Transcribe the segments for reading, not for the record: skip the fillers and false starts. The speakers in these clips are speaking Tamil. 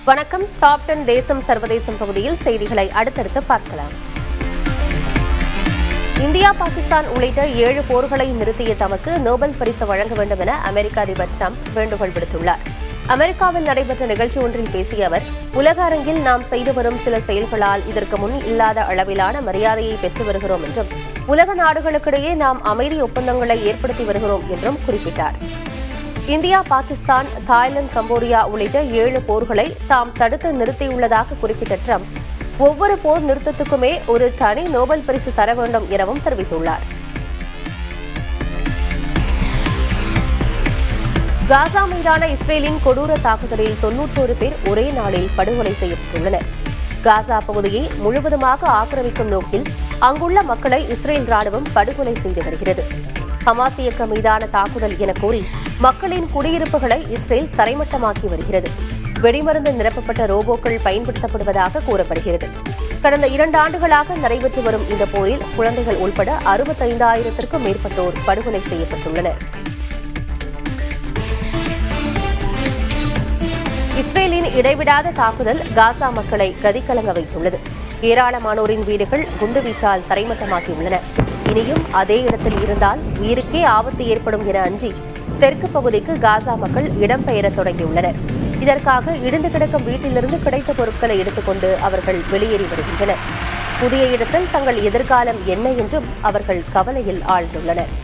வணக்கம். டாப் 10 தேசம் சர்வதேசம் பகுதியில் செய்திகளை அடுத்தடுத்து பார்க்கலாம். இந்தியா, பாகிஸ்தான் உள்ளிட்ட 7 போர்களை நிறுத்திய தமக்கு நோபல் பரிசு வழங்க வேண்டும் என அமெரிக்க அதிபர் டிரம்ப் வேண்டுகோள் விடுத்துள்ளார். அமெரிக்காவில் நடைபெற்ற நிகழ்ச்சி ஒன்றில் பேசிய அவர், உலக அரங்கில் நாம் செய்து வரும் சில செயல்களால் இதற்கு முன் இல்லாத அளவிலான மரியாதையை பெற்று வருகிறோம் என்றும், உலக நாடுகளுக்கிடையே நாம் அமைதி ஒப்பந்தங்களை ஏற்படுத்தி வருகிறோம் என்றும் குறிப்பிட்டார். இந்தியா, பாகிஸ்தான், தாய்லாந்து, கம்போடியா உள்ளிட்ட 7 போர்களை தாம் தடுத்து நிறுத்தியுள்ளதாக குறிப்பிட்ட டிரம்ப், ஒவ்வொரு போர் நிறுத்தத்துக்குமே ஒரு தனி நோபல் பரிசு தர வேண்டும் எனவும் தெரிவித்துள்ளார். காசா மீதான இஸ்ரேலின் கொடூர தாக்குதலில் 91 பேர் ஒரே நாளில் படுகொலை செய்யப்பட்டுள்ளனர். காசா பகுதியை முழுவதுமாக ஆக்கிரமிக்கும் நோக்கில் அங்குள்ள மக்களை இஸ்ரேல் ராணுவம் படுகொலை செய்து வருகிறது. ஹமாஸ் இயக்கம் மீதான தாக்குதல் என கூறி மக்களின் குடியிருப்புகளை இஸ்ரேல் தரைமட்டமாக்கி வருகிறது. வெடிமருந்து நிரப்பப்பட்ட ரோபோக்கள் பயன்படுத்தப்படுவதாக கூறப்படுகிறது. கடந்த 2 ஆண்டுகளாக நடைபெற்று வரும் இந்த போரில் குழந்தைகள் உட்பட 65,000க்கும் மேற்பட்டோர் படுகொலை செய்யப்பட்டுள்ளனர். இஸ்ரேலின் இடைவிடாத தாக்குதல் காசா மக்களை கதிகலங்க வைத்துள்ளது. ஏராளமானோரின் வீடுகள் குண்டுவீச்சால் தரைமட்டமாக்கியுள்ளன. இனியும் அதே இடத்தில் இருந்தால் உயிருக்கே ஆபத்து ஏற்படும் என அஞ்சி தெற்கு பகுதிக்கு காசா மக்கள் இடம்பெயரத் தொடங்கியுள்ளனர். இதற்காக இடிந்து கிடக்கும் வீட்டிலிருந்து கிடைத்த பொருட்களை எடுத்துக்கொண்டு அவர்கள் வெளியேறி வருகின்றனர். புதிய இடத்தில் தங்கள் எதிர்காலம் என்ன என்றும் அவர்கள் கவலையில் ஆழ்ந்துள்ளனர்.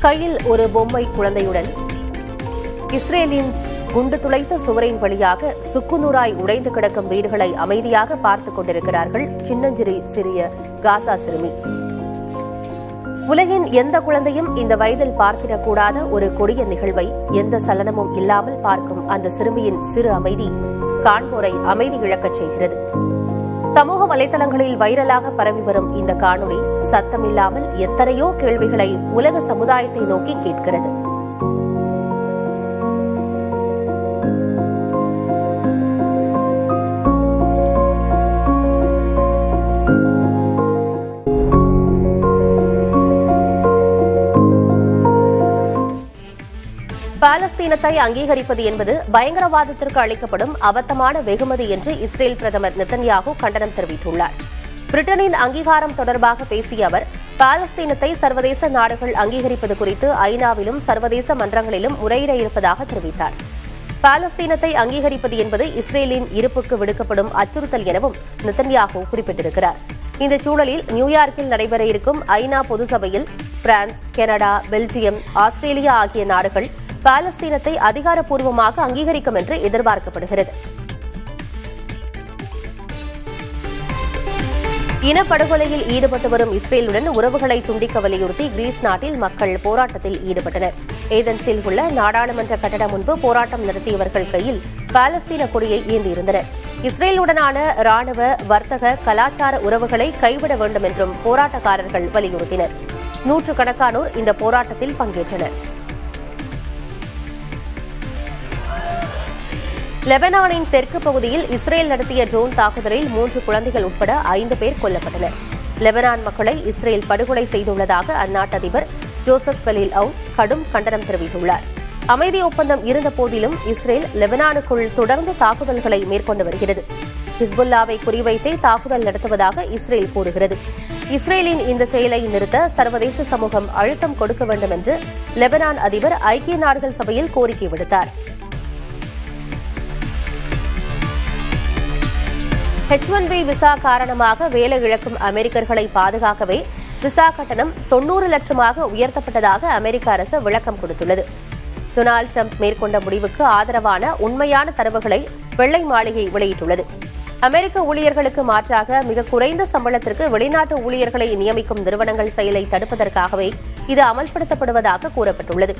கையில் ஒரு பொம்மை குழந்தையுடன் இஸ்ரேலின் குண்டு துளைத்த சுவரின் வழியாக சுக்குநூறாய் உடைந்து கிடக்கும் வீடுகளை அமைதியாக பார்த்துக் கொண்டிருக்கிறார்கள் சிறிய காசா சிறுமி. உலகின் எந்த குழந்தையும் இந்த வயதில் பார்த்திடக்கூடாத ஒரு கொடிய நிகழ்வை எந்த சலனமும் இல்லாமல் பார்க்கும் அந்த சிறுமியின் சிறு அமைதி காண்போரை அமைதி இழக்கச் செய்கிறது. சமூக வலைதளங்களில் வைரலாக பரவி வரும் இந்த காணொளி சத்தமில்லாமல் எத்தனையோ கேள்விகளை உலக சமுதாயத்தை நோக்கி கேட்கிறது. பாலஸ்தீனத்தை அங்கீகரிப்பது என்பது பயங்கரவாதத்திற்கு அளிக்கப்படும் அபத்தமான வெகுமதி என்று இஸ்ரேல் பிரதமர் நெதன்யாகு கண்டனம் தெரிவித்துள்ளார். பிரிட்டனின் அங்கீகாரம் தொடர்பாக பேசிய அவர், பாலஸ்தீனத்தை சர்வதேச நாடுகள் அங்கீகரிப்பது குறித்து ஐநாவிலும் சர்வதேச மன்றங்களிலும் முறையிட இருப்பதாக தெரிவித்தார். பாலஸ்தீனத்தை அங்கீகரிப்பது என்பது இஸ்ரேலின் இருப்புக்கு விடுக்கப்படும் அச்சுறுத்தல் எனவும் நெதன்யாகு குறிப்பிட்டிருக்கிறார். இந்த சூழலில் நியூயார்க்கில் நடைபெற இருக்கும் ஐநா பொதுசபையில் பிரான்ஸ், கனடா, பெல்ஜியம், ஆஸ்திரேலியா ஆகிய நாடுகள் பாலஸ்தீனத்தை அதிகாரப்பூர்வமாக அங்கீகரிக்கும் என்று எதிர்பார்க்கப்படுகிறது. இனப்படுகொலையில் ஈடுபட்டு வரும் இஸ்ரேலுடன் உறவுகளை துண்டிக்க வலியுறுத்தி கிரீஸ் நாட்டில் மக்கள் போராட்டத்தில் ஈடுபட்டனர். ஏதென்ஸில் உள்ள நாடாளுமன்ற கட்டடம் முன்பு போராட்டம் நடத்தியவர்கள் கையில் பாலஸ்தீன கொடியை ஏந்தியிருந்தனர். இஸ்ரேலுடனான ராணுவ, வர்த்தக, கலாச்சார உறவுகளை கைவிட வேண்டும் என்றும் போராட்டக்காரர்கள் வலியுறுத்தினர். நூற்றுக்கணக்கானோர் இந்த போராட்டத்தில் பங்கேற்றனர். லெபனானின் தெற்கு பகுதியில் இஸ்ரேல் நடத்திய ட்ரோன் தாக்குதலில் 3 குழந்தைகள் உட்பட 5 பேர் கொல்லப்பட்டனர். லெபனான் மக்களை இஸ்ரேல் படுகொலை செய்துள்ளதாக அந்நாட்டு அதிபர் ஜோசப் கலீல் அவுன் கடும் கண்டனம் தெரிவித்துள்ளார். அமைதி ஒப்பந்தம் இருந்தபோதிலும் இஸ்ரேல் லெபனானுக்குள் தொடர்ந்து தாக்குதல்களை மேற்கொண்டு வருகிறது. ஹிஸ்புல்லாவை குறிவைத்தே தாக்குதல் நடத்துவதாக இஸ்ரேல் கூறுகிறது. இஸ்ரேலின் இந்த செயலை நிறுத்த சர்வதேச சமூகம் அழுத்தம் கொடுக்க வேண்டும் என்று லெபனான் அதிபர் ஐக்கிய நாடுகள் சபையில் கோரிக்கை விடுத்தார். H-1B விசா காரணமாக வேலை இழக்கும் அமெரிக்கர்களை பாதுகாக்கவே விசா கட்டணம் 90 லட்சமாக உயர்த்தப்பட்டதாக அமெரிக்க அரசு விளக்கம் கொடுத்துள்ளது. டொனால்டு டிரம்ப் மேற்கொண்ட முடிவுக்கு ஆதரவான உண்மையான தரவுகளை வெள்ளை மாளிகை வெளியிட்டுள்ளது. அமெரிக்க ஊழியர்களுக்கு மாற்றாக மிக குறைந்த சம்பளத்திற்கு வெளிநாட்டு ஊழியர்களை நியமிக்கும் நிறுவனங்கள் செயலை தடுப்பதற்காகவே இது அமல்படுத்தப்படுவதாக கூறப்பட்டுள்ளது.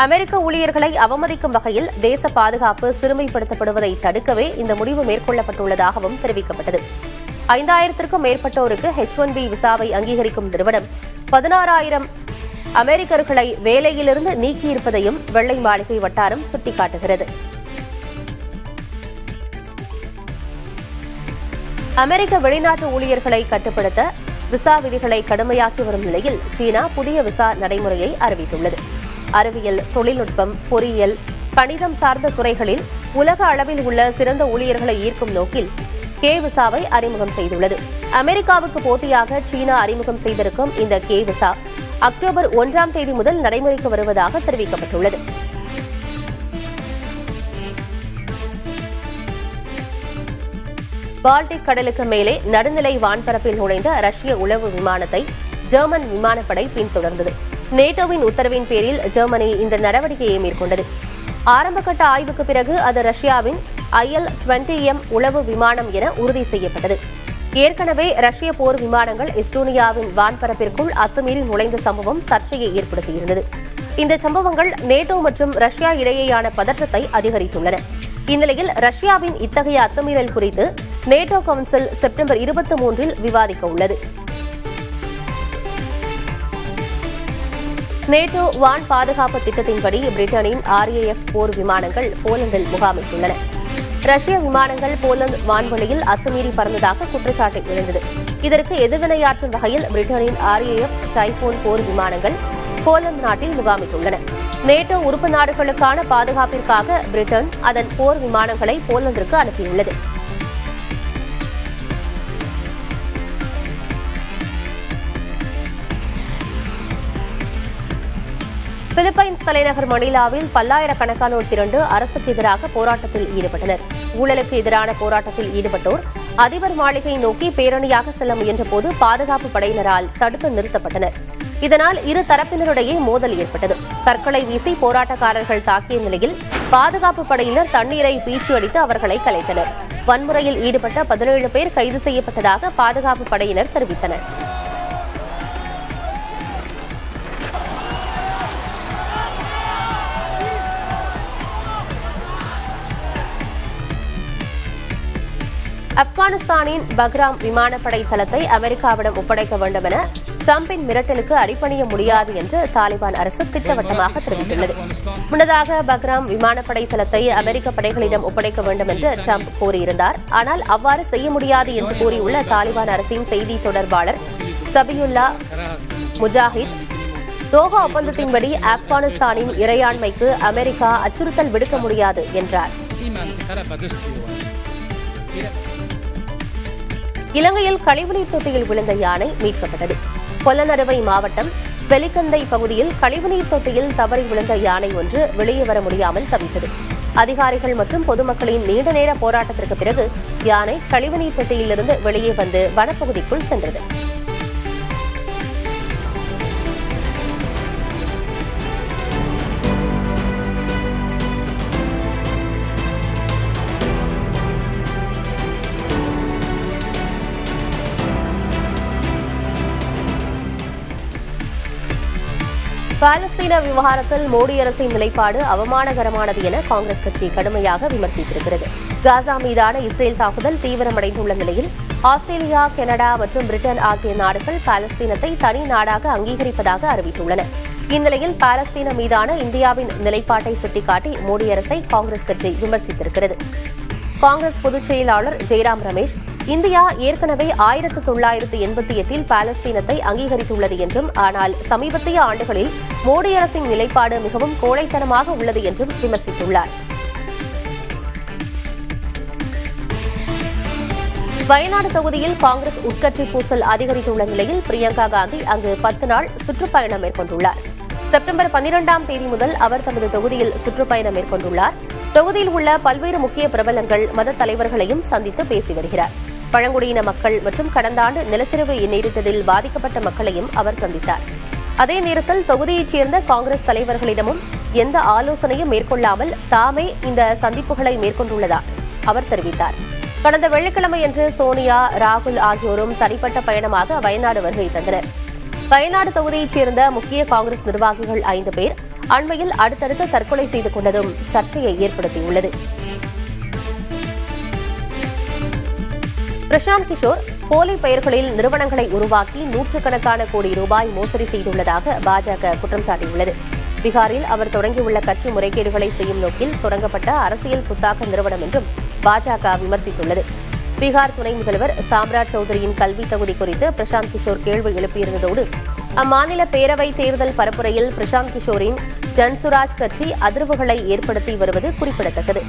அமெரிக்க ஊழியர்களை அவமதிக்கும் வகையில் தேச பாதுகாப்பு சிறுமைப்படுத்தப்படுவதை தடுக்கவே இந்த முடிவு மேற்கொள்ளப்பட்டுள்ளதாகவும் தெரிவிக்கப்பட்டது. 5000க்கும் மேற்பட்டோருக்கு H-1B விசாவை அங்கீகரிக்கும் நிறுவனம் 16,000 அமெரிக்கர்களை வேலையிலிருந்து நீக்கியிருப்பதையும் வெள்ளை மாளிகை வட்டாரம் சுட்டிக்காட்டுகிறது. அமெரிக்க வெளிநாட்டு ஊழியர்களை கட்டுப்படுத்த விசா விதிகளை கடுமையாக்கி வரும் நிலையில் சீனா புதிய விசா நடைமுறையை அறிவித்துள்ளது. அறிவியல், தொழில்நுட்பம், பொறியியல், கணிதம் சார்ந்த துறைகளில் உலக அளவில் உள்ள சிறந்த ஊழியர்களை ஈர்க்கும் நோக்கில் கே விசாவை அறிமுகம் செய்துள்ளது. அமெரிக்காவுக்கு போட்டியாக சீனா அறிமுகம் செய்திருக்கும் இந்த கே விசா அக்டோபர் 1ஆம் தேதி முதல் நடைமுறைக்கு வருவதாக தெரிவிக்கப்பட்டுள்ளது. பால்டிக் கடலுக்கு மேலே நடுநிலை வான்பரப்பில் நுழைந்த ரஷ்ய உளவு விமானத்தை ஜெர்மன் விமானப்படை பின்தொடர்ந்தது. நேட்டோவின் உத்தரவின் பேரில் ஜெர்மனி இந்த நடவடிக்கையை மேற்கொண்டது. ஆரம்பகட்ட ஆய்வுக்கு பிறகு அது ரஷ்யாவின் IL-20M உளவு விமானம் என உறுதி செய்யப்பட்டது. ஏற்கனவே ரஷ்ய போர் விமானங்கள் எஸ்டோனியாவின் வான்பரப்பிற்குள் அத்துமீறி நுழைந்த சம்பவம் சர்ச்சையை ஏற்படுத்தியிருந்தது. இந்த சம்பவங்கள் நேட்டோ மற்றும் ரஷ்யா இடையேயான பதற்றத்தை அதிகரித்துள்ளன. இந்நிலையில் ரஷ்யாவின் இத்தகைய அத்துமீறல் குறித்து நேட்டோ கவுன்சில் செப்டம்பர் 23இல் விவாதிக்க உள்ளது. நேட்டோ வான் பாதுகாப்பு திட்டத்தின்படி பிரிட்டனின் RAF போர் விமானங்கள் போலந்தில் முகாமிட்டுள்ளன. ரஷ்ய விமானங்கள் போலந்து வான்வெளியில் அத்துமீறி பறந்ததாக குற்றச்சாட்டு எழுந்தது. இதற்கு எதிர்வினையாற்றும் வகையில் பிரிட்டனின் RAF டைபோன் போர் விமானங்கள் போலந்து நாட்டில் முகாமிட்டுள்ளன. நேட்டோ உறுப்பு நாடுகளுக்கான பாதுகாப்பிற்காக பிரிட்டன் அதன் போர் விமானங்களை போலந்திற்கு அனுப்பியுள்ளது. பிலிப்பைன்ஸ் தலைநகர் மணிலாவில் பல்லாயிரக்கணக்கானோர் திரண்டு அரசுக்கு எதிராக போராட்டத்தில் ஈடுபட்டனர். ஊழலுக்கு எதிரான போராட்டத்தில் ஈடுபட்டோர் அதிபர் மாளிகை நோக்கி பேரணியாக செல்ல முயன்றபோது பாதுகாப்பு படையினரால் தடுத்து நிறுத்தப்பட்டனர். இதனால் இரு தரப்பினரிடையே மோதல் ஏற்பட்டது. கற்களை வீசி போராட்டக்காரர்கள் தாக்கிய நிலையில் பாதுகாப்பு படையினர் தண்ணீரை பீச்சு அடித்து அவர்களை கலைத்தனர். வன்முறையில் ஈடுபட்ட 17 பேர் கைது செய்யப்பட்டதாக பாதுகாப்பு படையினர் தெரிவித்தனர். ஆப்கானிஸ்தானின் பக்ராம் விமானப்படை தளத்தை அமெரிக்காவிடம் ஒப்படைக்க வேண்டும் என டிரம்பின் மிரட்டலுக்கு அடிபணிய முடியாது என்று தாலிபான் அரசு திட்டவட்டமாக தெரிவித்துள்ளது. முன்னதாக பக்ராம் விமானப்படை தளத்தை அமெரிக்க படைகளிடம் ஒப்படைக்க வேண்டும் என்று டிரம்ப் கூறியிருந்தார். ஆனால் அவ்வாறு செய்ய முடியாது என்று கூறியுள்ள தாலிபான் அரசின் செய்தி தொடர்பாளர் சபியுல்லா முஜாஹித், தோஹா ஒப்பந்தத்தின்படி ஆப்கானிஸ்தானின் இறையாண்மைக்கு அமெரிக்கா அச்சுறுத்தல் விடுக்க முடியாது என்றார். இலங்கையில் கழிவுநீர் தொட்டியில் விழுந்த யானை மீட்கப்பட்டது. கொல்லநறுவை மாவட்டம் வெலிக்கந்தை பகுதியில் கழிவுநீர் தொட்டியில் தவறி விழுந்த யானை ஒன்று வெளியே வர முடியாமல் தவித்தது. அதிகாரிகள் மற்றும் பொதுமக்களின் நீண்ட நேர போராட்டத்திற்கு பிறகு யானை கழிவுநீர் தொட்டியிலிருந்து வெளியே வந்து வனப்பகுதிக்குள் சென்றது. பாலஸ்தீன விவகாரத்தில் மோடி அரசின் நிலைப்பாடு அவமானகரமானது என காங்கிரஸ் கட்சி கடுமையாக விமர்சித்திருக்கிறது. காசா மீதான இஸ்ரேல் தாக்குதல் தீவிரமடைந்துள்ள நிலையில் ஆஸ்திரேலியா, கனடா மற்றும் பிரிட்டன் ஆகிய நாடுகள் பாலஸ்தீனத்தை தனி நாடாக அங்கீகரிப்பதாக அறிவித்துள்ளன. இந்நிலையில் பாலஸ்தீன மீதான இந்தியாவின் நிலைப்பாட்டை சுட்டிக்காட்டி மோடி அரசை காங்கிரஸ் கட்சி விமர்சித்திருக்கிறது. காங்கிரஸ் பொதுச் செயலாளர் ஜெய்ராம் ரமேஷ், இந்தியா ஏற்கனவே 1988இல் பாலஸ்தீனத்தை அங்கீகரித்துள்ளது என்றும், ஆனால் சமீபத்திய ஆண்டுகளில் மோடி அரசின் நிலைப்பாடு மிகவும் கோழைத்தனமாக உள்ளது என்றும் விமர்சித்துள்ளார். வயநாடு தொகுதியில் காங்கிரஸ் உட்கட்சி பூசல் அதிகரித்துள்ள நிலையில் பிரியங்கா காந்தி அங்கு 10 நாள் சுற்றுப்பயணம் மேற்கொண்டுள்ளார். செப்டம்பர் 12ஆம் தேதி முதல் அவர் தமது தொகுதியில் சுற்றுப்பயணம் மேற்கொண்டுள்ளார். தொகுதியில் உள்ள பல்வேறு முக்கிய பிரபலங்கள், மத தலைவர்களையும் சந்தித்து பேசி வருகிறார். பழங்குடியின மக்கள் மற்றும் கடந்த ஆண்டு நிலச்சரிவு நேரிட்டதில் பாதிக்கப்பட்ட மக்களையும் அவர் சந்தித்தார். அதே நேரத்தில் தொகுதியைச் சேர்ந்த காங்கிரஸ் தலைவர்களிடமும் எந்த ஆலோசனையும் மேற்கொள்ளாமல் தாமே இந்த சந்திப்புகளை மேற்கொண்டுள்ளதாக அவர் தெரிவித்தார். கடந்த வெள்ளிக்கிழமையன்று சோனியா, ராகுல் ஆகியோரும் தனிப்பட்ட பயணமாக வயநாடு வருகை தந்தனர். வயநாடு தொகுதியைச் சேர்ந்த முக்கிய காங்கிரஸ் நிர்வாகிகள் 5 பேர் அண்மையில் அடுத்தடுத்து தற்கொலை செய்து கொண்டதும் சர்ச்சையை ஏற்படுத்தியுள்ளது. பிரசாந்த் கிஷோர் போலி பெயர்களில் நிறுவனங்களை உருவாக்கி நூற்றுக்கணக்கான கோடி ரூபாய் மோசடி செய்துள்ளதாக பாஜக குற்றம் சாட்டியுள்ளது. பீகாரில் அவர் தொடங்கியுள்ள கட்சி முறைகேடுகளை செய்யும் நோக்கில் தொடங்கப்பட்ட அரசியல் புத்தாக்க நிறுவனம் என்றும் பாஜக விமர்சித்துள்ளது. பீகார் துணை முதல்வர் சாம்ராஜ் சௌத்ரியின் கல்வி தகுதி குறித்து பிரசாந்த் கிஷோர் கேள்வி எழுப்பியிருந்ததோடு அம்மாநில பேரவை தேர்தல் பரப்புரையில் பிரசாந்த் கிஷோரின் ஜன்சுராஜ் கட்சி அதிர்வுகளை ஏற்படுத்தி வருவது குறிப்பிடத்தக்கது.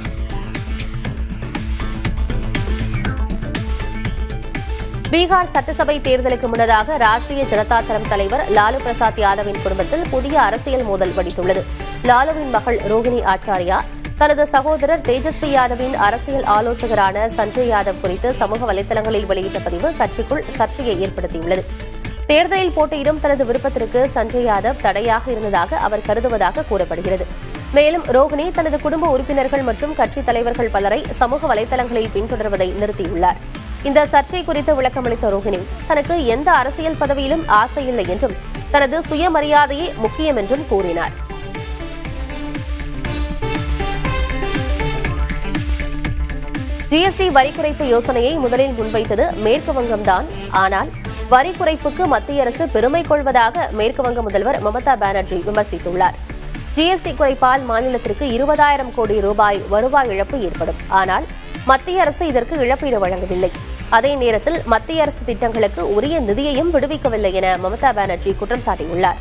பீகார் சட்டசபை தேர்தலுக்கு முன்னதாக ராஷ்டிரிய ஜனதா தளம் தலைவர் லாலு பிரசாத் யாதவின் குடும்பத்தில் புதிய அரசியல் மோதல் வெடித்துள்ளது. லாலுவின் மகள் ரோஹிணி ஆச்சாரியா தனது சகோதரர் தேஜஸ்வி யாதவின் அரசியல் ஆலோசகரான சஞ்சய் யாதவ் குறித்து சமூக வலைதளங்களில் வெளியிட்ட பதிவு கட்சிக்குள் சர்ச்சையை ஏற்படுத்தியுள்ளது. தேர்தலில் போட்டியிடும் தனது விருப்பத்திற்கு சஞ்சய் யாதவ் தடையாக இருந்ததாக அவர் கருதுவதாக கூறப்படுகிறது. மேலும் ரோஹிணி தனது குடும்ப உறுப்பினர்கள் மற்றும் கட்சித் தலைவர்கள் பலரை சமூக வலைதளங்களில் பின்தொடர்வதை நிறுத்தியுள்ளார். இந்த சர்ச்சை குறித்து விளக்கமளித்த ரோஹிணி தனக்கு எந்த அரசியல் பதவியிலும் ஆசையில்லை என்றும் தனது சுயமரியாதையே முக்கியம் என்றும் கூறினார். ஜிஎஸ்டி வரி குறைப்பு யோசனையை முதலில் முன்வைத்தது மேற்கு வங்கம்தான். ஆனால் வரி குறைப்புக்கு மத்திய அரசு பெருமை கொள்வதாக மேற்குவங்க முதல்வர் மமதா பானர்ஜி விமர்சித்துள்ளார். ஜிஎஸ்டி குறைப்பால் மாநிலத்திற்கு 20,000 கோடி ரூபாய் வருவாய் இழப்பு ஏற்படும். ஆனால் மத்திய அரசு இதற்கு இழப்பீடு வழங்கவில்லை. அதே நேரத்தில் மத்திய அரசு திட்டங்களுக்கு உரிய நிதியையும் விடுவிக்கவில்லை என மமதா பானர்ஜி குற்றம் சாட்டியுள்ளார்.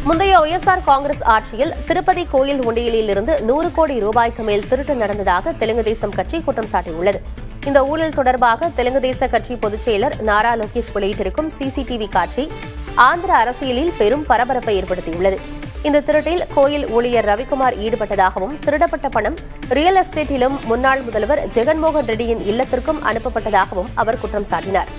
முந்தைய ஒய்எஸ்ஆர் காங்கிரஸ் ஆட்சியில் திருப்பதி கோயில் உண்டியலில் இருந்து 100 கோடி ரூபாய்க்கு மேல் திருட்டு நடந்ததாக தெலுங்கு தேசம் கட்சி குற்றம் சாட்டியுள்ளது. இந்த ஊழல் தொடர்பாக தெலுங்கு தேச கட்சி பொதுச் செயலர் நாரா லோகேஷ் வெளியிட்டிருக்கும் சிசிடிவி காட்சி ஆந்திர அரசியலில் பெரும் பரபரப்பை ஏற்படுத்தியுள்ளது. இந்த திருட்டில் கோயில் ஊழியர் ரவிக்குமார் ஈடுபட்டதாகவும் திருடப்பட்ட பணம் ரியல் எஸ்டேட்டிலும் முன்னாள் முதல்வர் ஜெகன்மோகன் ரெட்டியின் இல்லத்திற்கும் அனுப்பப்பட்டதாகவும் அவர் குற்றம் சாட்டினார்.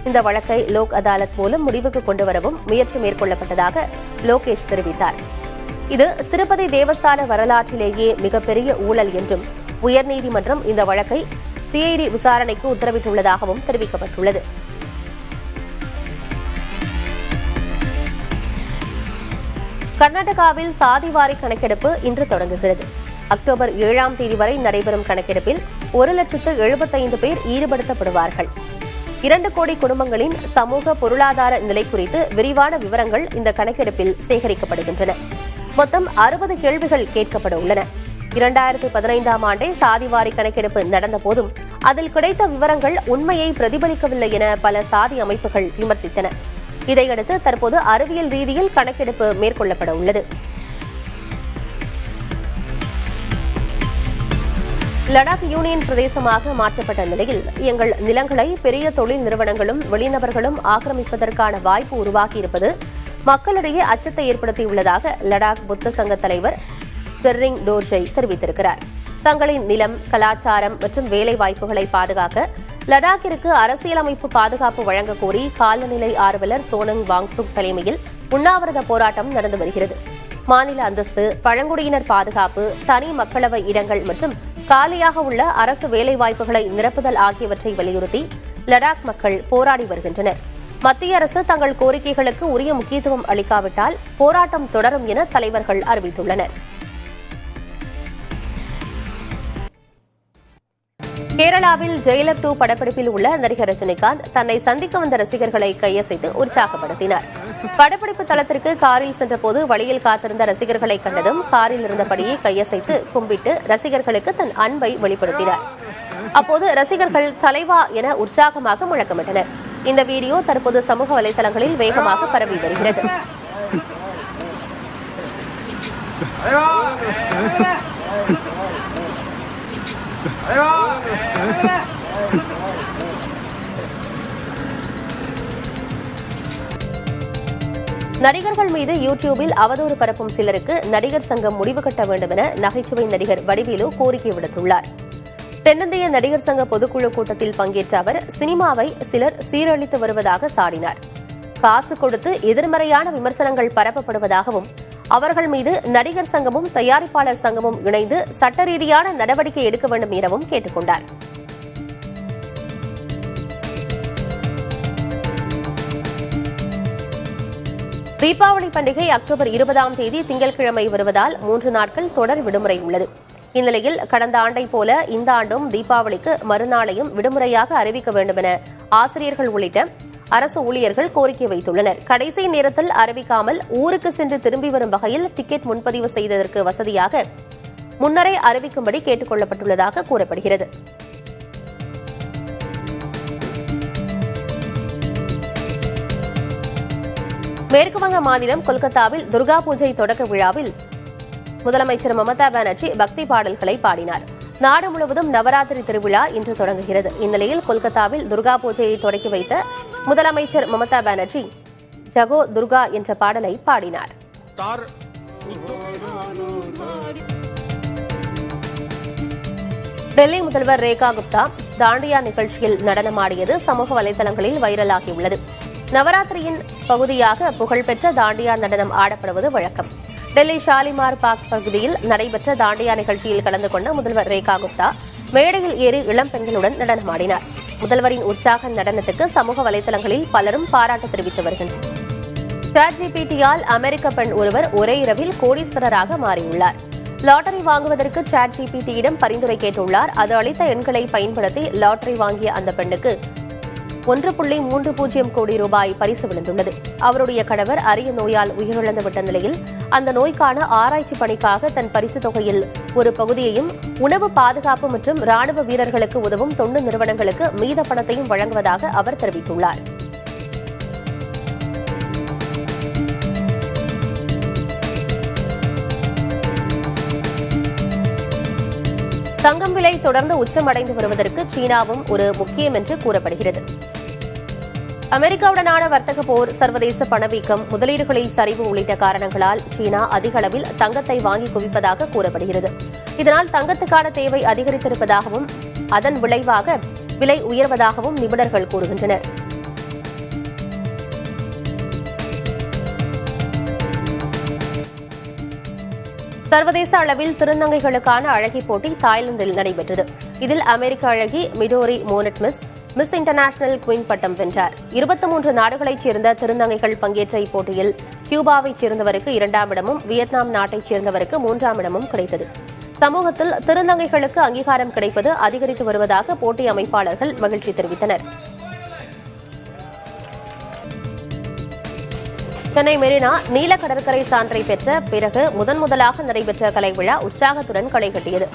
இந்த வழக்கை லோக் அதாலத் மூலம் முடிவுக்கு கொண்டுவரவும் முயற்சி மேற்கொள்ளப்பட்டதாக லோகேஷ் தெரிவித்தார். இது திருப்பதி தேவஸ்தான வரலாற்றிலேயே மிகப்பெரிய ஊழல் என்றும் உயர்நீதிமன்றம் இந்த வழக்கை சிஐடி விசாரணைக்கு உத்தரவிட்டுள்ளதாகவும் தெரிவிக்கப்பட்டுள்ளது. கர்நாடகாவில் சாதிவாரி கணக்கெடுப்பு இன்று தொடங்குகிறது. அக்டோபர் 7ஆம் தேதி வரை நடைபெறும் கணக்கெடுப்பில் 1,75,000 பேர் ஈடுபடுத்தப்படுவார்கள். 2 கோடி குடும்பங்களின் சமூக பொருளாதார நிலை குறித்து விரிவான விவரங்கள் இந்த கணக்கெடுப்பில் சேகரிக்கப்படுகின்றன. மொத்தம் 60 கேள்விகள் கேட்கப்பட உள்ளன. 2015ஆம் ஆண்டே சாதிவாரி கணக்கெடுப்பு நடந்தபோதும் அதில் கிடைத்த விவரங்கள் உண்மையை பிரதிபலிக்கவில்லை என பல சாதி அமைப்புகள் விமர்சித்தன. இதையடுத்து தற்போது அறிவியல் ரீதியில் கணக்கெடுப்பு மேற்கொள்ளப்பட உள்ளது. லடாக் யூனியன் பிரதேசமாக மாற்றப்பட்ட நிலையில் எங்கள் நிலங்களை பெரிய தொழில் நிறுவனங்களும் வெளிநபர்களும் ஆக்கிரமிப்பதற்கான வாய்ப்பு உருவாக்கியிருப்பது மக்களிடையே அச்சத்தை ஏற்படுத்தியுள்ளதாக லடாக் புத்த சங்க தலைவர் செர்ரிங் டோர்ஜை தெரிவித்திருக்கிறார். தங்களின் நிலம், கலாச்சாரம் மற்றும் வேலை வாய்ப்புகளை பாதுகாக்க லடாக்கிற்கு அரசியலமைப்பு பாதுகாப்பு வழங்க கோரி காலநிலை ஆர்வலர் சோனங் வாங்சுக் தலைமையில் உண்ணாவிரத போராட்டம் நடந்து வருகிறது. மாநில அந்தஸ்து, பழங்குடியினர் பாதுகாப்பு, தனி மக்களவை இடங்கள் மற்றும் காலியாக உள்ள அரசு வேலைவாய்ப்புகளை நிரப்புதல் ஆகியவற்றை வலியுறுத்தி லடாக் மக்கள் போராடி வருகின்றனர். மத்திய அரசு தங்கள் கோரிக்கைகளுக்கு உரிய முக்கியத்துவம் அளிக்காவிட்டால் போராட்டம் தொடரும் என தலைவர்கள் அறிவித்துள்ளனர். கேரளாவில் ஜெயிலர் 2 படப்பிடிப்பில் உள்ள நடிகர் ரஜினிகாந்த் தன்னை சந்திக்க வந்த ரசிகர்களை கையசைத்து உற்சாகப்படுத்தினார். படப்பிடிப்பு தளத்திற்கு காரில் சென்றபோது வழியில் காத்திருந்த ரசிகர்களை கண்டதும் காரில் இருந்தபடியே கையசைத்து கும்பிட்டு ரசிகர்களுக்கு தன் அன்பை வெளிப்படுத்தினார். அப்போது ரசிகர்கள் தலைவா என உற்சாகமாக முழக்கமிட்டனர். இந்த வீடியோ தற்போது சமூக வலைதளங்களில் வேகமாக பரவி வருகிறது. நடிகர்கள் மீது யூடியூபில் அவதூறு பரப்பும் சிலருக்கு நடிகர் சங்கம் முடிவு கட்ட வேண்டும் என நகைச்சுவை நடிகர் வடிவேலு கோரிக்கை விடுத்துள்ளார். தென்னிந்திய நடிகர் சங்க பொதுக்குழு கூட்டத்தில் பங்கேற்ற அவர் சினிமாவை சிலர் சீரழித்து வருவதாக சாடினார். காசு கொடுத்து எதிர்மறையான விமர்சனங்கள் பரப்பப்படுவதாகவும் அவர்கள் மீது நடிகர் சங்கமும் தயாரிப்பாளர் சங்கமும் இணைந்து சட்ட ரீதியான நடவடிக்கை எடுக்க வேண்டும் எனவும் கேட்டுக் கொண்டார். தீபாவளி பண்டிகை அக்டோபர் 20ஆம் தேதி திங்கட்கிழமை வருவதால் 3 நாட்கள் தொடர் விடுமுறை உள்ளது. இந்நிலையில் கடந்த ஆண்டை போல இந்த ஆண்டும் தீபாவளிக்கு மறுநாளையும் விடுமுறையாக அறிவிக்க வேண்டும் என ஆசிரியர்கள் உள்ளிட்ட அரசு ஊழியர்கள் கோரிக்கை வைத்துள்ளனர். கடைசி நேரத்தில் அறிவிக்காமல் ஊருக்கு சென்று திரும்பி வரும் வகையில் டிக்கெட் முன்பதிவு செய்ததற்கு வசதியாக முன்னரே அறிவிக்கும்படி கேட்டுக் கொள்ளப்பட்டுள்ளதாக கூறப்படுகிறது. மேற்குவங்க மாநிலம் கொல்கத்தாவில் துர்கா பூஜை தொடக்க விழாவில் முதலமைச்சர் மமதா பானர்ஜி பக்தி பாடல்களை பாடினார். நாடு முழுவதும் நவராத்திரி திருவிழா இன்று தொடங்குகிறது. இந்நிலையில் கொல்கத்தாவில் துர்கா பூஜையை தொடக்கி வைத்த முதலமைச்சர் மமதா பானர்ஜி ஜகோ துர்கா என்ற பாடலை பாடினார். டெல்லி முதல்வர் ரேகா குப்தா தாண்டியா நிகழ்ச்சியில் நடனமாடியது சமூக வலைதளங்களில் வைரலாகியுள்ளது. நவராத்திரியின் பகுதியாக புகழ்பெற்ற தாண்டியா நடனம் ஆடப்படுவது வழக்கம். டெல்லி ஷாலிமார் பாக் பகுதியில் நடைபெற்ற தாண்டியா நிகழ்ச்சியில் கலந்து கொண்ட முதல்வர் ரேகா குப்தா மேடையில் ஏறி இளம் பெண்களுடன் நடனமாடினார். முதல்வரின் உற்சாக நடனத்துக்கு சமூக வலைதளங்களில் பலரும் பாராட்டு தெரிவித்து வருகின்றனர். ChatGPT-யால் அமெரிக்க பெண் ஒருவர் ஒரே இரவில் கோடீஸ்வரராக மாறியுள்ளார். லாட்டரி வாங்குவதற்கு ChatGPT-யிடம் பரிந்துரை கேட்டுள்ளார். அது அளித்த எண்களை பயன்படுத்தி லாட்டரி வாங்கிய அந்த பெண்ணுக்கு 1.30 கோடி ரூபாய் பரிசு விழுந்துள்ளது. அவருடைய கணவர் அரிய நோயால் உயிரிழந்துவிட்ட நிலையில் அந்த நோய்க்கான ஆராய்ச்சி பணிக்காக தன் பரிசு தொகையில் ஒரு பகுதியையும் உணவு பாதுகாப்பு மற்றும் ராணுவ வீரர்களுக்கு உதவும் தொண்டு நிறுவனங்களுக்கு மீத பணத்தையும் வழங்குவதாக அவர் தெரிவித்துள்ளார். தங்கம் விலை தொடர்ந்து உச்சமடைந்து வருவதற்கு சீனாவும் ஒரு முக்கியம் என்று கூறப்படுகிறது. அமெரிக்காவுடனான வர்த்தக போர், சர்வதேச பணவீக்கம், முதலீடுகளில் சரிவு உள்ளிட்ட காரணங்களால் சீனா அதிக அளவில் தங்கத்தை வாங்கி குவிப்பதாக கூறப்படுகிறது. இதனால் தங்கத்துக்கான தேவை அதிகரித்திருப்பதாகவும் அதன் விளைவாக விலை உயர்வதாகவும் நிபுணர்கள் கூறுகின்றனர். சர்வதேச அளவில் திருநங்கைகளுக்கான அழகி போட்டி தாய்லாந்தில் நடைபெற்றது. இதில் அமெரிக்க அழகி மிடோரி மோனட் மிஸ் இன்டர்நேஷனல் குயின் பட்டம் வென்றார். 23 நாடுகளைச் சேர்ந்த திருநங்கைகள் பங்கேற்ற இப்போட்டியில் கியூபாவைச் சேர்ந்தவருக்கு 2ஆம் இடமும், வியட்நாம் நாட்டைச் சேர்ந்தவருக்கு 3ஆம் இடமும் கிடைத்தது. சமூகத்தில் திருநங்கைகளுக்கு அங்கீகாரம் கிடைப்பது அதிகரித்து வருவதாக போட்டி அமைப்பாளர்கள் மகிழ்ச்சி தெரிவித்தனர். சென்னை மெரினா நீல கடற்கரை சான்றை பெற்ற பிறகு முதலாக நடைபெற்ற கலை விழா உற்சாகத்துடன் களை கட்டியது.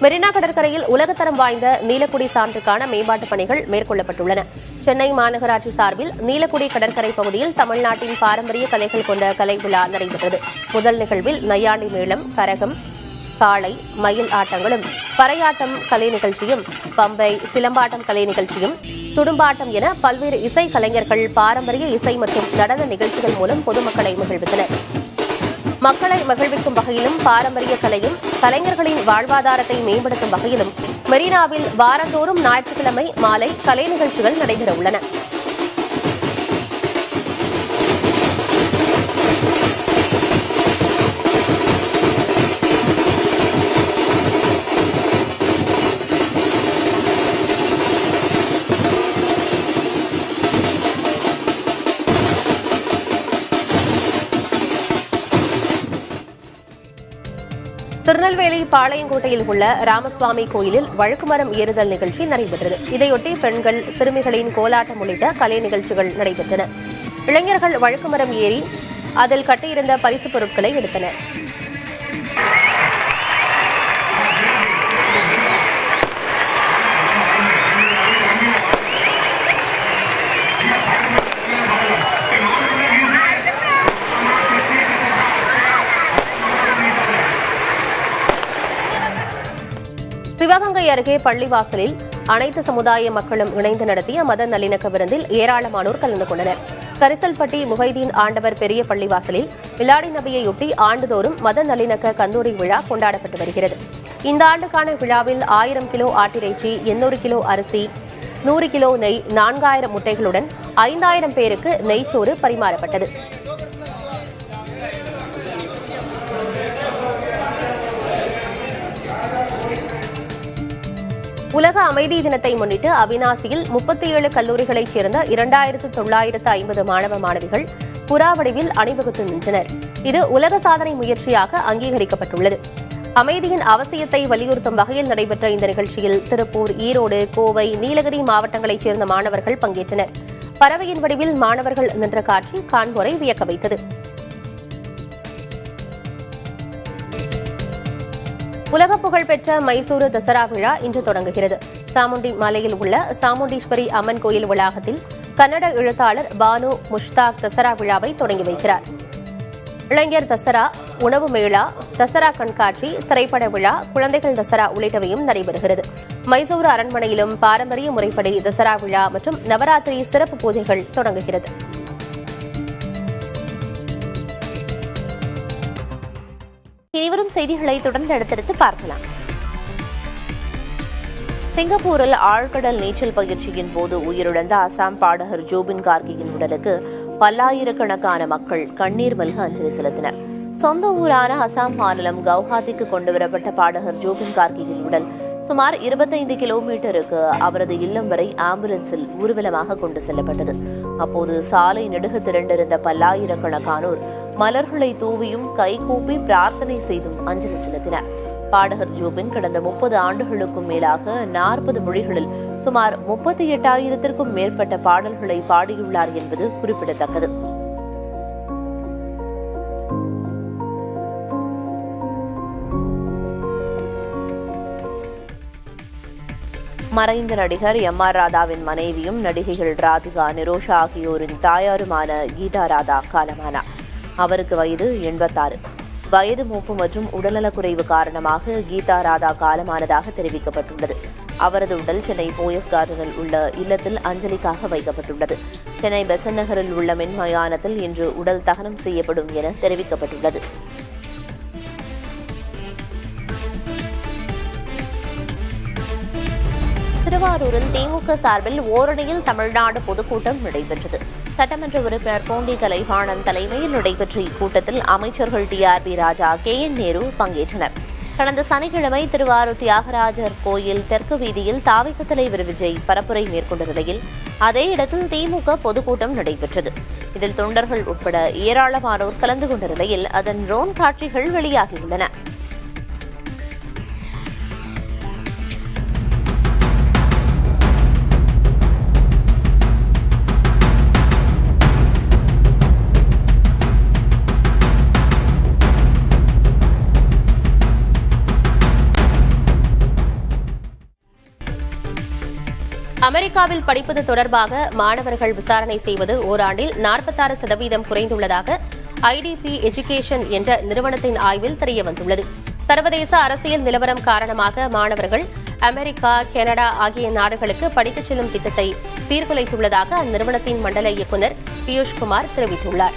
மெரினா கடற்கரையில் உலகத்தரம் வாய்ந்த நீலக்குடி சான்றுக்கான மேம்பாட்டுப் பணிகள் மேற்கொள்ளப்பட்டுள்ளன. சென்னை மாநகராட்சி சார்பில் நீலக்குடி கடற்கரை பகுதியில் தமிழ்நாட்டின் பாரம்பரிய கலைகள் கொண்ட கலை விழா நடைபெற்றது. முதல் நிகழ்வில் நையாண்டி மேளம், கரகம், காளை, மயில் ஆட்டங்களும், பறையாட்டம் கலை நிகழ்ச்சியும், பம்பை, சிலம்பாட்டம் கலை நிகழ்ச்சியும், துடும்பாட்டம் என பல்வேறு இசை கலைஞர்கள் பாரம்பரிய இசை மற்றும் நடன நிகழ்ச்சிகள் மூலம் பொதுமக்களை மகிழ்வித்தனர். மக்களை மகிழ்விக்கும் வகையிலும் பாரம்பரிய கலையும் கலைஞர்களின் வாழ்வாதாரத்தை மேம்படுத்தும் வகையிலும் மெரினாவில் வாரந்தோறும் ஞாயிற்றுக்கிழமை மாலை கலை நிகழ்ச்சிகள் நடைபெறவுள்ளன. திருநெல்வேலி பாளையங்கோட்டையில் உள்ள ராமசுவாமி கோயிலில் வழுக்குமரம் ஏறுதல் நிகழ்ச்சி நடைபெற்றது. இதையொட்டி பெண்கள், சிறுமிகளின் கோலாட்டம் உள்ளிட்ட கலை நிகழ்ச்சிகள் நடைபெற்றன. இளைஞர்கள் வழுக்குமரம் ஏறி அதில் கட்டியிருந்த பரிசுப் பொருட்களை எடுத்தனர். சிவகங்கை அருகே பள்ளிவாசலில் அனைத்து சமுதாய மக்களும் இணைந்து நடத்திய மத நல்லிணக்க விருந்தில் ஏராளமானோர் கலந்து கொண்டனர். கரிசல்பட்டி முஹைதீன் ஆண்டவர் பெரிய பள்ளிவாசலில் மிலாடி நபியையொட்டி ஆண்டுதோறும் மத நல்லிணக்க கந்தூரி விழா கொண்டாடப்பட்டு வருகிறது. இந்த ஆண்டுக்கான விழாவில் 1000 கிலோ ஆட்டிறைச்சி, 800 கிலோ அரிசி, 100 கிலோ நெய், 4000 முட்டைகளுடன் 5000 பேருக்கு நெய்ச்சோறு பரிமாறப்பட்டது. உலக அமைதி தினத்தை முன்னிட்டு அவிநாசியில் 37 கல்லூரிகளைச் சேர்ந்த 2950 மாணவ மாணவிகள் புறா வடிவில் அணிவகுத்து நின்றனர். இது உலக சாதனை முயற்சியாக அங்கீகரிக்கப்பட்டுள்ளது. அமைதியின் அவசியத்தை வலியுறுத்தும் வகையில் நடைபெற்ற இந்த நிகழ்ச்சியில் திருப்பூர், ஈரோடு, கோவை, நீலகிரி மாவட்டங்களைச் சேர்ந்த மாணவர்கள் பங்கேற்றனர். பறவையின் வடிவில் மாணவர்கள் நின்ற காட்சி காண்போரை வியக்க வைத்தது. உலக புகழ்பெற்ற மைசூரு தசரா விழா இன்று தொடங்குகிறது. சாமுண்டி மலையில் உள்ள சாமுண்டீஸ்வரி அம்மன் கோயில் வளாகத்தில் கன்னட எழுத்தாளர் பானு முஷ்தாக் தசரா விழாவை தொடங்கி வைக்கிறார். இளைஞர் தசரா, உணவு மேளா, தசரா கண்காட்சி, திரைப்பட விழா, குழந்தைகள் தசரா உள்ளிட்டவையும் நடைபெறுகிறது. மைசூரு அரண்மனையிலும் பாரம்பரிய முறைப்படி தசரா விழா மற்றும் நவராத்திரி சிறப்பு பூஜைகள் தொடங்குகிறது. இனிவரும் செய்திகளை தொடர்ந்து அடுத்தடுத்து பார்க்கலாம். சிங்கப்பூரில் ஆழ்கடல் நீச்சல் பயிற்சியின் போது உயிரிழந்த அசாம் பாடகர் ஜூபின் கார்கியின் உடலுக்கு பல்லாயிரக்கணக்கான மக்கள் கண்ணீர் மல்க அஞ்சலி செலுத்தினர். சொந்த ஊரான அசாம் மாநிலம் கவுஹாத்திக்கு கொண்டுவரப்பட்ட பாடகர் ஜூபின் கார்கியின் உடல் சுமார் 25 கிலோமீட்டருக்கு அவரது இல்லம் வரை ஆம்புலன்ஸில் ஊர்வலமாக கொண்டு செல்லப்பட்டது. அப்போது சாலை நெடுக திரண்டிருந்த பல்லாயிரக்கணக்கானோர் மலர்களை தூவியும் கைகூப்பி பிரார்த்தனை செய்தும் அஞ்சலி செலுத்தினர். பாடகர் ஜூபின் கடந்த 30 ஆண்டுகளுக்கும் மேலாக 40 மொழிகளில் சுமார் 38,000க்கும் மேற்பட்ட பாடல்களை பாடியுள்ளார் என்பது குறிப்பிடத்தக்கது. மறைந்த நடிகர் எம்.ஆர். ராதாவின் மனைவியும் நடிகைகள் ராதிகா, நிரோஷா ஆகியோரின் தாயாருமான கீதா ராதா காலமானார். அவருக்கு வயது 86. வயது மூப்பு மற்றும் உடல்நலக்குறைவு காரணமாக கீதா ராதா காலமானதாக தெரிவிக்கப்பட்டுள்ளது. அவரது உடல் சென்னை போயஸ் கார்டனில் உள்ள இல்லத்தில் அஞ்சலிக்காக வைக்கப்பட்டுள்ளது. சென்னை பெசன்ட் நகரில் உள்ள மின்மயானத்தில் இன்று உடல் தகனம் செய்யப்படும் என தெரிவிக்கப்பட்டுள்ளது. திருவாரூரில் திமுக சார்பில் ஓரணியில் தமிழ்நாடு பொதுக்கூட்டம் நடைபெற்றது. சட்டமன்ற உறுப்பினர் போண்டி கலைவாணன் தலைமையில் நடைபெற்ற இக்கூட்டத்தில் அமைச்சர்கள் டி.ஆர்.பி. ராஜா, கே.என். நேரு பங்கேற்றனர். கடந்த சனிக்கிழமை திருவாரூர் தியாகராஜர் கோயில் தெற்கு வீதியில் தாவிக தலைவர் விஜய் பரப்புரை மேற்கொண்ட நிலையில் அதே இடத்தில் திமுக பொதுக்கூட்டம் நடைபெற்றது. இதில் தொண்டர்கள் உட்பட ஏராளமானோர் கலந்து கொண்ட நிலையில் அதன் ட்ரோன் காட்சிகள் வெளியாகியுள்ளன. அமெரிக்காவில் படிப்பது தொடர்பாக மாணவர்கள் விசாரணை செய்வது ஓராண்டில் 46% குறைந்துள்ளதாக ஐடிபி எஜுகேஷன் என்ற நிறுவனத்தின் ஆய்வில் தெரியவந்துள்ளது. சர்வதேச அரசியல் நிலவரம் காரணமாக மாணவர்கள் அமெரிக்கா, கனடா ஆகிய நாடுகளுக்கு படிக்கச் செல்லும் திட்டத்தை சீர்குலைத்துள்ளதாக அந்நிறுவனத்தின் மண்டல இயக்குநர் பியூஷ்குமார் தெரிவித்துள்ளார்.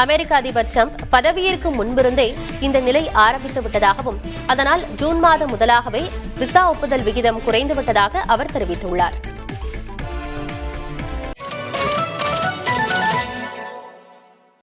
அமெரிக்க அதிபர் டிரம்ப் பதவியேற்கும் முன்பிருந்தே இந்த நிலை ஆரம்பித்து விட்டதாகவும் அதனால் ஜூன் மாதம் முதலாகவே விசா ஒப்புதல் விகிதம் குறைந்துவிட்டதாக அவர் தெரிவித்துள்ளார்.